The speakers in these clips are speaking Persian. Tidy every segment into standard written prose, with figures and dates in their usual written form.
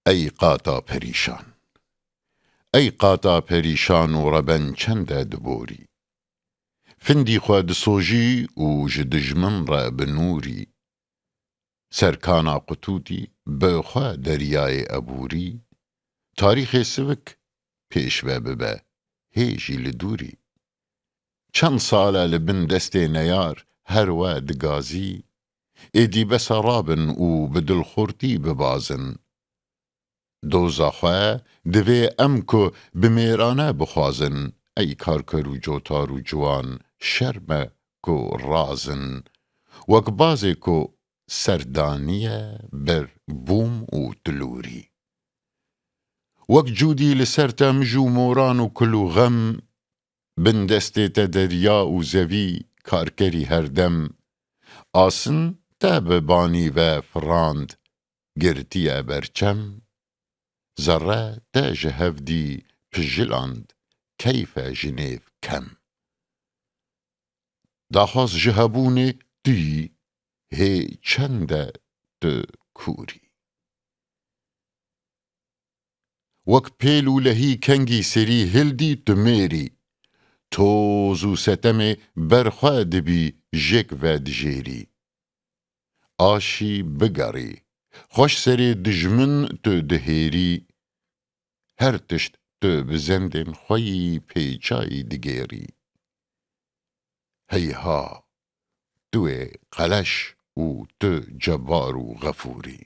ای قاتا پریشان، ای قاتا پریشان و ربن چند دبوری، فندی خود سوجی و جدجمن را بنوری، سرکانا قطوتی بخوا دریای ابوری، تاریخ سوک پیش ببه هیجی لدوری، چند ساله لبن دست نیار هر واد گازی، ایدی بس رابن و بدل خورتی ببازن، دوزا خواه دوی امکو بمیرانه بخوازن، ای کارکر و جوتار و جوان شرمه کو رازن، وک بازی کو سردانیه بر بوم و تلوری، وک جودی لسرتا مجو موران و کلو غم، بن دستی تا دریا و زوی کارکری هر دم، آسن تا ببانی و فراند گرتیه برچم، ذره تا جهفدی پجلاند کیف جنیف کم، داخواست جهبونه دی هی چنده د کوری، وک پیلو لهی کنگی سری هلدی تمیری، توزو ستم برخوا دبی جک و دجیری، آشی بگاری خوش سری دجمن تو دهیری، هر تشت تو بزندن خوی پیچای دگیری، هیها تو قلش و تو جبار و غفوری،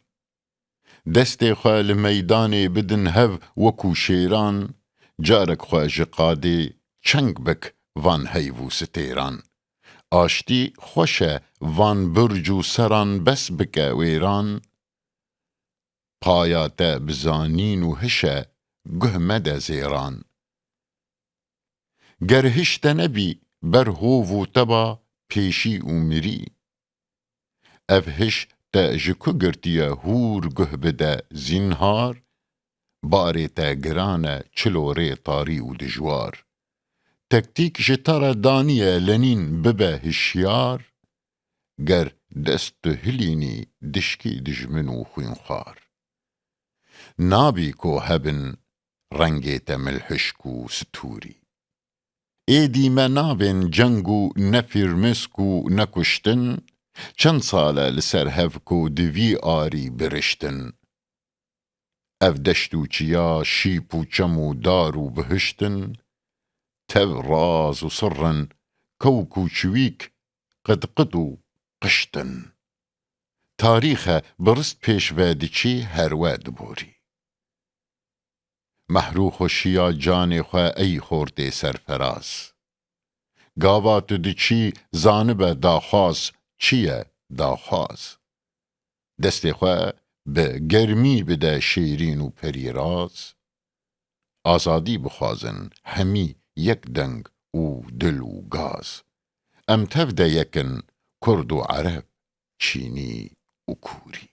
دست خواه میدان بدن هف وکو شیران، جارک خواه جقاده چنگ بک وان هیوو ستیران، آشتی خوشه وان برجو سران بس بکه ویران، پایات بزانین و هشه گه مده زیران، گر هشت نبی بر هو و تبا پیشی و مری، اف هش تا جکو گرتیه هور گه بده زینهار، باری تا گرانه چلوری طاری و دجوار، تکتیک جتر دانیه لنین ببه هشیار، گر دست هلینی دشکی دجمن و خوینخوار، نابی کو هبن رنگیت ملحشکو ستوری، ایدی ما نابن جنگو نفرمسکو نکشتن، چند ساله لسر هفکو دوی آری برشتن، اف دشتو چیا شیپو چمو دارو بهشتن، تف راز و سرن کوکو چویک قد قدو قشتن، تاریخ برست پیش وادچی هر واد بوری، محروخ و شیا جان خواه ای خورده سرفراز، گاوات دچی زانب داخواز چیه داخواز، دست خواه به گرمی بده شیرین و پریراز، آزادی بخوازن همی یک دنگ و دل و گاز، ام تفده یکن کرد و عرب چینی و کوری.